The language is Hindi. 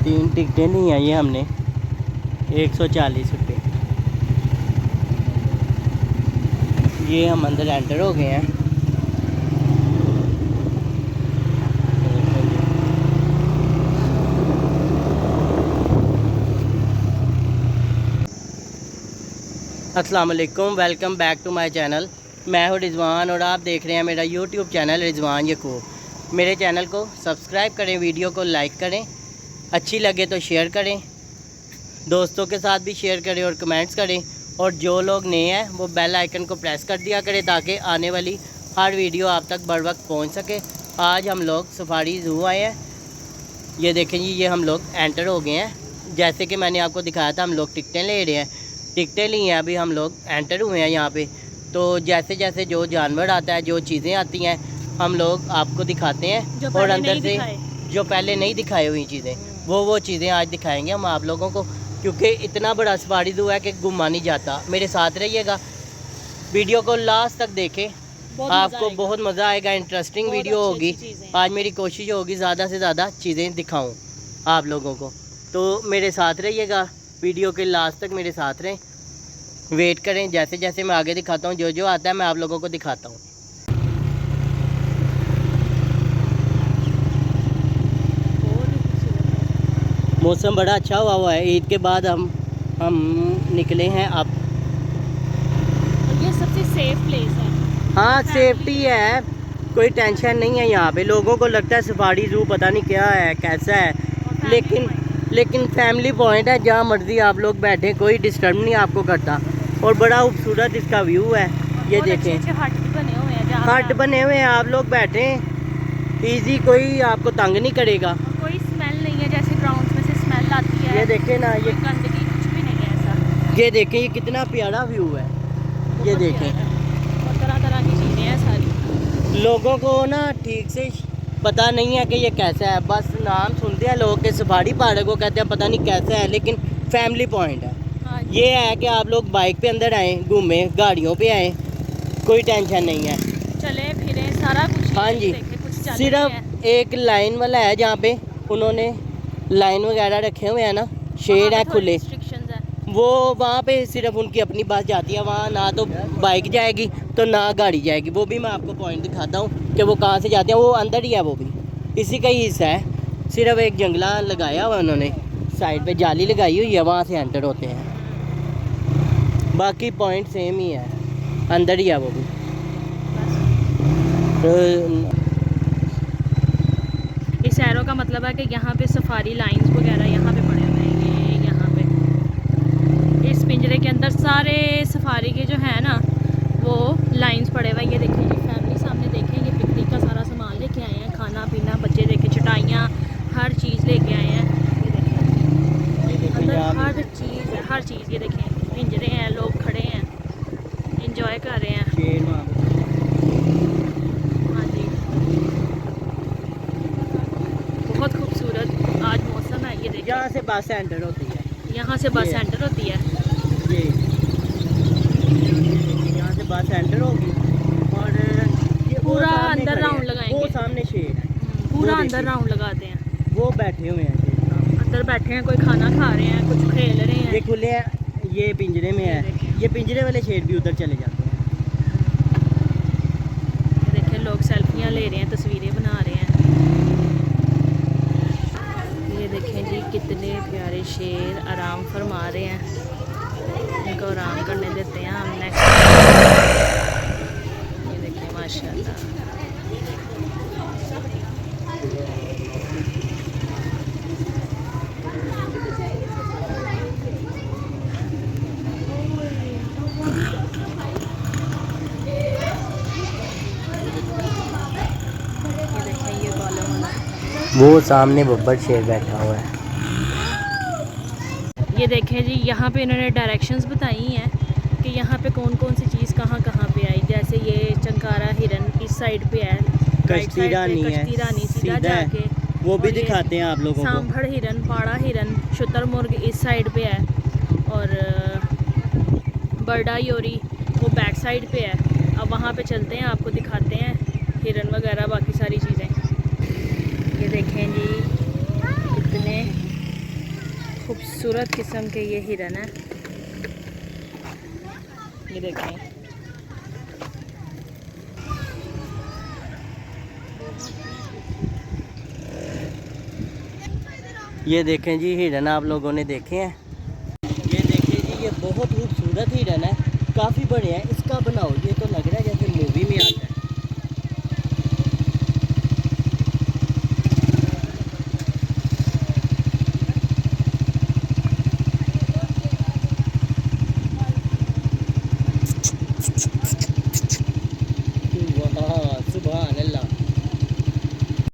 3 टिकटें ली हैं ये हमने 140 रुपये। ये हम अंदर एंटर हो गए हैं। अस्सलाम वालेकुम, welcome back to my channel. मैं हूं रिजवान और आप देख रहे हैं मेरा यूट्यूब चैनल रिजवान यकूब। मेरे चैनल को सब्सक्राइब करें, वीडियो को लाइक करें, अच्छी लगे तो शेयर करें, दोस्तों के साथ भी शेयर करें और कमेंट्स करें। और जो लोग नए हैं वो बेल आइकन को प्रेस कर दिया करें ताकि आने वाली हर वीडियो आप तक बर वक्त पहुँच सके। आज हम लोग सफारी ज़ू आए हैं। ये देखें जी, ये हम लोग एंटर हो गए हैं। जैसे कि मैंने आपको दिखाया था, हम लोग टिकटें ले रहे हैं, टिकटें ली हैं, अभी हम लोग एंटर हुए हैं यहाँ पे। तो जैसे जैसे जो जानवर आता है, जो चीज़ें आती हैं, हम लोग आपको दिखाते हैं। और अंदर से जो पहले नहीं दिखाई हुई चीज़ें वो चीज़ें आज दिखाएंगे हम आप लोगों को, क्योंकि इतना बड़ा सफारी ज़ू है कि घुमा नहीं जाता। मेरे साथ रहिएगा, वीडियो को लास्ट तक देखें, आपको बहुत मज़ा आएगा। इंटरेस्टिंग वीडियो होगी। आज मेरी कोशिश होगी ज़्यादा से ज़्यादा चीज़ें दिखाऊँ आप लोगों को। तो मेरे साथ रहिएगा, वीडियो के लास्ट तक मेरे साथ रहें, वेट करें। जैसे जैसे मैं आगे दिखाता हूँ, जो जो आता है मैं आप लोगों को दिखाता हूँ। मौसम बड़ा अच्छा हुआ है। ईद के बाद हम निकले हैं अब। ये सबसे सेफ प्लेस है। हाँ, सेफ्टी है, कोई टेंशन नहीं है यहाँ पे। लोगों को लगता है सफारी ज़ू पता नहीं क्या है, कैसा है, लेकिन फैमिली पॉइंट है। जहाँ मर्जी आप लोग बैठें, कोई डिस्टर्ब नहीं आपको करता। और बड़ा खूबसूरत इसका व्यू है। ये देखें, हट बने हुए हैं, हट बने हुए हैं, आप लोग बैठें इजी, कोई आपको तंग नहीं करेगा। कोई स्मेल नहीं है, जैसे ग्राउंड में से स्मेल आती है। ये देखें ना, ये गंदगी कुछ भी नहीं है ऐसा। ये देखें, ये कितना प्यारा व्यू है। ये देखें, और तरह तरह की चीज़ें हैं सारी। लोगों को ना ठीक से पता नहीं है कि ये कैसा है। बस नाम सुनते हैं लोग के सफारी पार्क को, कहते हैं पता नहीं कैसा है, लेकिन फैमिली पॉइंट है। ये है कि आप लोग बाइक पे अंदर आएँ, घूमें, गाड़ियों पे आएँ, कोई टेंशन नहीं है, चले फिरे सारा कुछ। हाँ जी, सिर्फ एक लाइन वाला है जहाँ पे उन्होंने लाइन वगैरह रखे हुए हैं ना, शेड है खुले, वो वहाँ पे सिर्फ उनकी अपनी बस जाती है। वहाँ ना तो बाइक जाएगी तो ना गाड़ी जाएगी। वो भी मैं आपको पॉइंट दिखाता हूँ कि वो कहाँ से जाते हैं। वो अंदर ही है, वो भी इसी का ही हिस्सा है। सिर्फ एक जंगला लगाया हुआ उन्होंने, साइड पे जाली लगाई हुई है, वहाँ से एंटर होते हैं। बाकी पॉइंट सेम ही है, अंदर ही है वो भी। इस एरो का मतलब है कि यहाँ पे सफारी लाइंस वगैरह यहाँ पे पड़े हुए हैं। ये यहाँ पे इस पिंजरे के अंदर सारे सफारी के जो है ना वो लाइंस पड़े हुए हैं। ये देखिए, ये फैमिली सामने देखें, ये पिकनिक का सारा सामान लेके आए हैं, खाना पीना, बच्चे देखे, चटाइयाँ, हर चीज़ लेके आए हैं। ये देखें, अंदर हर चीज़ ये देखें, पिंजरे हैं, लोग खड़े हैं, इंजॉय कर रहे हैं। हाँ जी, बहुत खूबसूरत आज मौसम है। ये देखिए, यहाँ से बस एंटर होती है, यहाँ से बस एंटर होती है। ये यहाँ से बस एंटर होगी और ये पूरा अंदर राउंड लगाएंगे। वो सामने शेड है, पूरा अंदर राउंड लगाते हैं। वो बैठे हुए हैं शेड, अंदर बैठे हैं, कोई खाना खा रहे हैं, कुछ खेल रहे हैं। ये खुले हैं, ये पिंजरे में है। ये पिंजरे वाले शेड भी उधर चले जाते हैं। ये देखिए, लोग सेल्फियाँ ले रहे हैं, तस्वीरें बना रहे हैं। ये देखें जी, कितने प्यारे शेर आराम फरमा रहे हैं। इनको आराम करने देते हैं हम। नेक्स्ट ये देखिए, माशाल्लाह। वो सामने बब्बर शेर बैठा हुआ है। ये देखें जी, यहाँ पे इन्होंने डायरेक्शंस बताई हैं कि यहाँ पे कौन कौन सी चीज़ कहाँ कहाँ पे आई। जैसे ये चंकारा हिरन इस साइड पे है, कश्ती रानी सीधा जाके, वो भी दिखाते हैं आप लोगों को। सांभर हिरन, पाड़ा हिरन, शुतुरमुर्ग इस साइड पे है, और बर्डा योरी वो बैक साइड पे है। अब वहाँ पे चलते हैं, आपको दिखाते हैं हिरन वगैरह, बाकी सारी चीज़ें। ये देखें जी, कितने खूबसूरत किस्म के ये हिरन है। ये देखें, ये देखें जी हिरन आप लोगों ने देखे हैं। ये देखें जी, ये बहुत खूबसूरत हिरन है, काफ़ी बड़े हैं। इसका बनाओ ये तो लग रहा है जैसे मूवी में आता है।